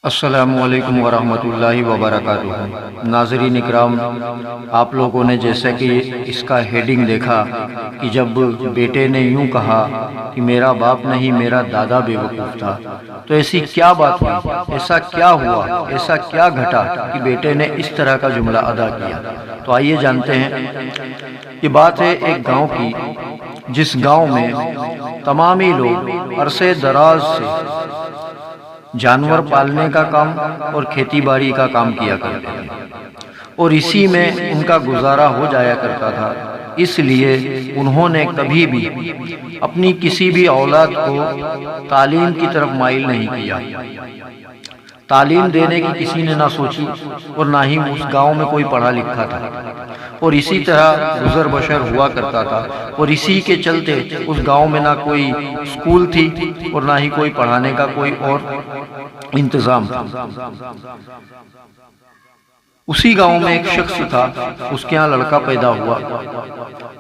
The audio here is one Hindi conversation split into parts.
अस्सलामुअलैकुम वरहमतुल्लाहि वबरकातुहू। नाज़रीन इकराम, आप लोगों ने जैसे कि इसका हेडिंग देखा कि जब बेटे ने यूं कहा कि मेरा बाप नहीं मेरा दादा बेवकूफ़ था, तो ऐसी क्या बात हुई, ऐसा क्या हुआ, ऐसा क्या घटा कि बेटे ने इस तरह का जुमला अदा किया। तो आइए जानते हैं। ये बात है एक गांव की, जिस गांव में तमामी लोग अरसे दराज से जानवर पालने का काम और खेती बाड़ी का काम किया करते थे और इसी में उनका गुजारा हो जाया करता था। इसलिए उन्होंने कभी भी अपनी किसी भी औलाद को तालीम की तरफ माइल नहीं किया। तालीम देने की किसी ने ना सोची और ना ही उस गांव में कोई पढ़ा लिखा था और इसी तरह गुजर बसर हुआ करता था। और इसी के चलते उस गांव में ना कोई स्कूल थी और ना ही कोई पढ़ाने का कोई और इंतजाम था। उसी गांव में एक शख्स था, उसके यहाँ लड़का पैदा हुआ,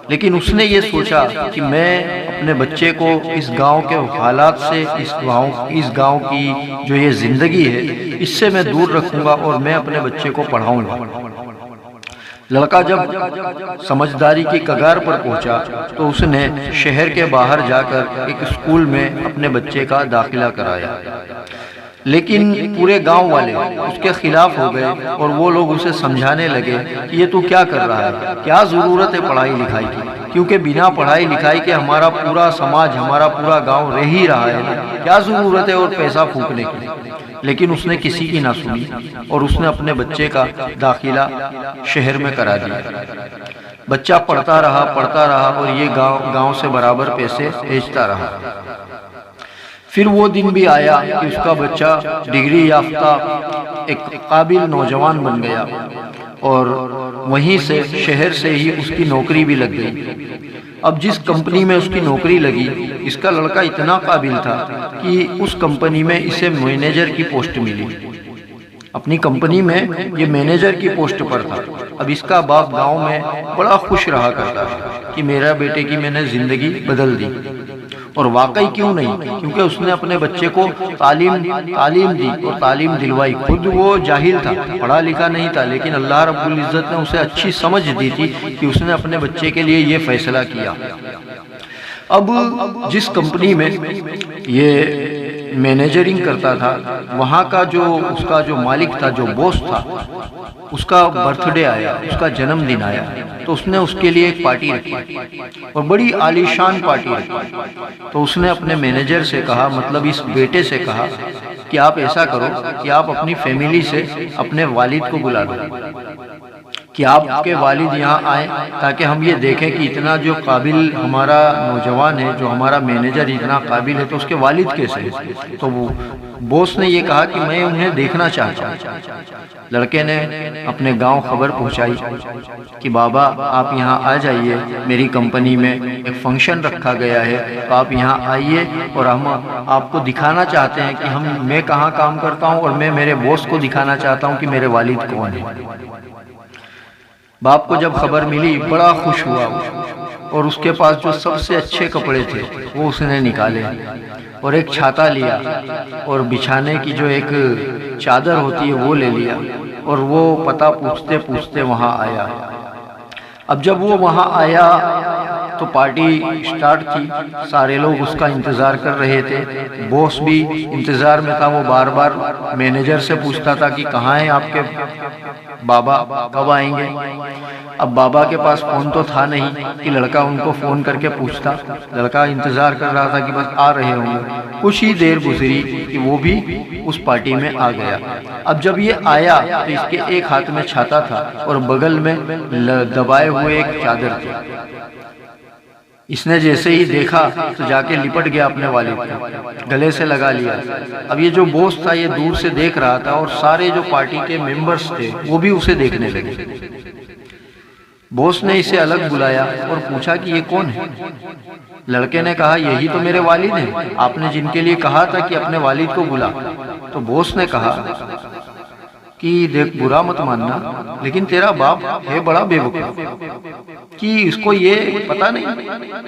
लेकिन उसने ये सोचा कि मैं अपने बच्चे को इस गांव के हालात से, इस गांव की जो ये जिंदगी है, इससे मैं दूर रखूंगा और मैं अपने बच्चे को पढ़ाऊंगा। लड़का जब समझदारी की कगार पर पहुंचा तो उसने शहर के बाहर जाकर एक स्कूल में अपने बच्चे का दाखिला कराया। लेकिन पूरे गांव वाले उसके खिलाफ हो गए और वो लोग उसे समझाने लगे कि ये तू क्या कर रहा है, क्या ज़रूरत है पढ़ाई लिखाई की, क्योंकि बिना पढ़ाई लिखाई के हमारा पूरा समाज, हमारा पूरा गांव रह ही रहा है, क्या ज़रूरत है और पैसा फूंकने की। लेकिन उसने किसी की ना सुनी और उसने अपने बच्चे का दाखिला शहर में करा दिया। बच्चा पढ़ता रहा और ये गांव से बराबर पैसे भेजता रहा। फिर वो दिन भी आया कि उसका बच्चा डिग्री याफ्ता एक काबिल नौजवान बन गया और वहीं से शहर से ही उसकी नौकरी भी लग गई। अब जिस कंपनी में उसकी नौकरी लगी, इसका लड़का इतना काबिल था कि उस कंपनी में इसे मैनेजर की पोस्ट मिली। अपनी कंपनी में ये मैनेजर की पोस्ट पर था। अब इसका बाप गांव में बड़ा खुश रहा करता है कि मेरा बेटे की मैंने जिंदगी बदल दी। और वाकई क्यों नहीं, क्योंकि उसने अपने बच्चे को तालीम दी और तालीम दिलवाई। खुद वो जाहिल था, पढ़ा लिखा नहीं था, लेकिन अल्लाह रब्बुल इज्जत ने उसे अच्छी समझ दी थी कि उसने अपने बच्चे के लिए ये फैसला किया। अब जिस कंपनी में ये मैनेजरिंग करता था, वहाँ का उसका जो मालिक था, जो बॉस था, उसका बर्थडे आया, उसका जन्मदिन आया, तो उसने उसके लिए एक पार्टी रखी और बड़ी आलीशान पार्टी रखी। तो उसने अपने मैनेजर से कहा, मतलब इस बेटे से कहा कि आप ऐसा करो कि आप अपनी फैमिली से अपने वालिद को बुला लो, कि आपके वालिद यहाँ आए ताकि हम ये देखें कि इतना जो काबिल हमारा नौजवान है, जो हमारा मैनेजर इतना काबिल है, तो उसके वालिद कैसे है। तो वो बॉस ने ये कहा कि मैं उन्हें देखना चाहता हूँ। लड़के ने अपने गांव खबर पहुंचाई कि बाबा आप यहाँ आ जाइए, मेरी कंपनी में एक फंक्शन रखा गया है, तो आप यहाँ आइए और हम आपको दिखाना चाहते हैं कि मैं कहाँ काम करता हूँ और मैं मेरे बॉस को दिखाना चाहता हूँ कि मेरे वालिद कौन है। बाप को जब खबर मिली बड़ा खुश हुआ और उसके पास जो सबसे अच्छे कपड़े थे वो उसने निकाले और एक छाता लिया और बिछाने की जो एक चादर होती है वो ले लिया और वो पता पूछते पूछते वहाँ आया। अब जब वो वहाँ आया तो पार्टी स्टार्ट थी, सारे लोग उसका इंतज़ार कर रहे थे। बॉस भी इंतज़ार में था, वो बार बार मैनेजर से पूछता था कि कहाँ हैं आपके बाबा, कब आएंगे। अब बाबा के पास फ़ोन तो था नहीं कि लड़का उनको फ़ोन करके पूछता। लड़का इंतज़ार कर रहा था कि बस आ रहे होंगे। कुछ ही देर गुजरी कि वो भी उस पार्टी में आ गया। अब जब ये आया तो इसके एक हाथ में छाता था और बगल में दबाए हुए एक चादर थी। इसने जैसे ही देखा तो जाके लिपट गया अपने वालिद को, गले से लगा लिया। अब ये जो बॉस था ये दूर से देख रहा था और सारे जो पार्टी के मेंबर्स थे वो भी उसे देखने लगे। बॉस ने इसे अलग बुलाया और पूछा कि ये कौन है। लड़के ने कहा यही तो मेरे वालिद हैं, आपने जिनके लिए कहा था कि अपने वालिद को बुला। तो बॉस ने कहा कि देख, बुरा मत मानना, लेकिन तेरा बाप है बड़ा बेवकूफ कि इसको ये पता नहीं,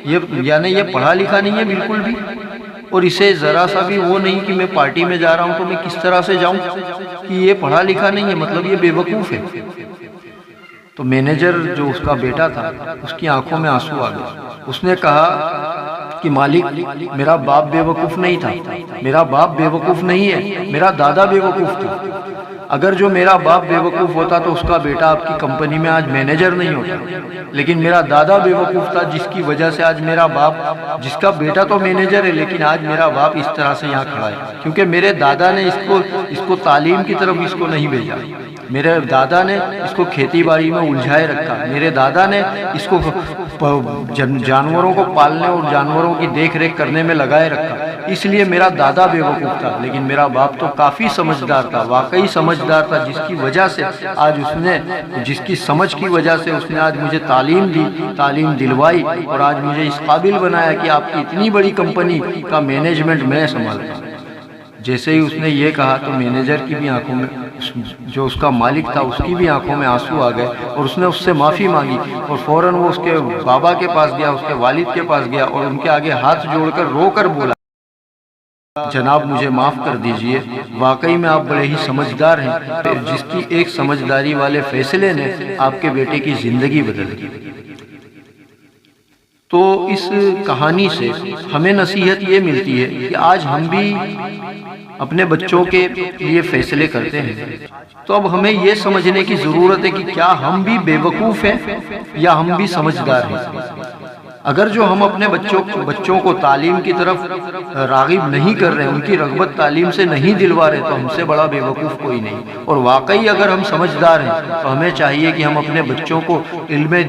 ये यानी ये पढ़ा लिखा नहीं है बिल्कुल भी। और इसे ज़रा सा भी वो नहीं कि मैं पार्टी में जा रहा हूँ तो मैं किस तरह से जाऊँ, कि ये पढ़ा लिखा नहीं है, मतलब ये बेवकूफ़ है। तो मैनेजर जो उसका बेटा था, उसकी आंखों में आंसू आ गए। उसने कहा कि मालिक, मेरा बाप बेवकूफ़ नहीं था, मेरा बाप बेवकूफ़ नहीं है, मेरा दादा बेवकूफ़ था। अगर जो मेरा बाप बेवकूफ़ होता तो उसका बेटा आपकी कंपनी में आज मैनेजर नहीं होता, लेकिन मेरा दादा बेवकूफ़ था जिसकी वजह से आज मेरा बाप, जिसका बेटा तो मैनेजर है लेकिन आज मेरा बाप इस तरह से यहाँ खड़ा है, क्योंकि मेरे दादा ने इसको तालीम की तरफ इसको नहीं भेजा, मेरे दादा ने इसको खेती बाड़ी में उलझाए रखा, मेरे दादा ने इसको जानवरों को पालने और जानवरों की देख रेख करने में लगाए रखा, इसलिए मेरा दादा बेवकूफ़ था। लेकिन मेरा बाप तो काफ़ी समझदार था, वाकई समझदार था, जिसकी वजह से आज उसने, जिसकी समझ की वजह से उसने आज मुझे तालीम दी, तालीम दिलवाई और आज मुझे इस काबिल बनाया कि आपकी इतनी बड़ी कंपनी का मैनेजमेंट मैं संभालता। जैसे ही उसने ये कहा तो मैनेजर की भी आंखों में, जो उसका मालिक था उसकी भी आंखों में आंसू आ गए और उसने उससे माफ़ी मांगी और फ़ौरन वो उसके बाबा के पास गया, उसके वालिद के पास गया और उनके आगे हाथ जोड़कर रोकर बोला, जनाब मुझे माफ़ कर दीजिए, वाकई में आप बड़े ही समझदार हैं, जिसकी एक समझदारी वाले फैसले ने आपके बेटे की ज़िंदगी बदल दी। तो इस कहानी से हमें नसीहत ये मिलती है कि आज हम भी अपने बच्चों के लिए फैसले करते हैं, तो अब हमें ये समझने की ज़रूरत है कि क्या हम भी बेवकूफ़ हैं या हम भी समझदार हैं। अगर जो हम अपने बच्चों को तालीम की तरफ राग़िब नहीं कर रहे हैं, उनकी रग़बत तालीम से नहीं दिलवा रहे, तो हमसे बड़ा बेवकूफ़ कोई नहीं। और वाकई अगर हम समझदार हैं तो हमें चाहिए कि हम अपने बच्चों को इल्म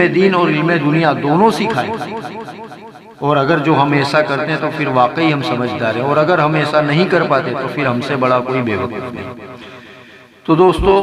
दीन और इल्म दुनिया दोनों सिखाएं। और अगर जो हम ऐसा करते हैं तो फिर वाकई हम समझदार हैं, और अगर हम ऐसा नहीं कर पाते तो फिर हमसे बड़ा कोई बेवकूफ़ नहीं। तो दोस्तों,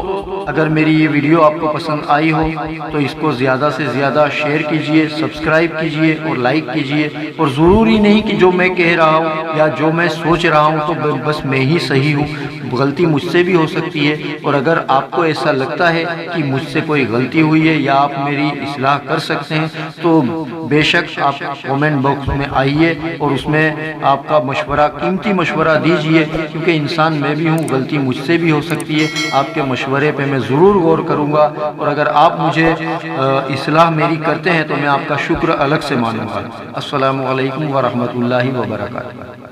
अगर मेरी ये वीडियो आपको पसंद आई हो तो इसको ज़्यादा से ज़्यादा शेयर कीजिए, सब्सक्राइब कीजिए और लाइक कीजिए। और ज़रूरी नहीं कि जो मैं कह रहा हूँ या जो मैं सोच रहा हूँ तो बस मैं ही सही हूँ, गलती मुझसे भी हो सकती है। और अगर आपको ऐसा लगता है कि मुझसे कोई गलती हुई है या आप मेरी इस्लाह कर सकते हैं तो बेशक आप कमेंट बॉक्स में आइए और उसमें आपका मशवरा, कीमती मशवरा दीजिए, क्योंकि इंसान मैं भी हूँ, गलती मुझसे भी हो सकती है। आपके मशवरे पे मैं ज़रूर गौर करूँगा और अगर आप मुझे इस्लाह मेरी करते हैं तो मैं आपका शुक्र अलग से मानूँगा। अस्सलामु अलैकुम व रहमतुल्लाहि व बरकातुहू।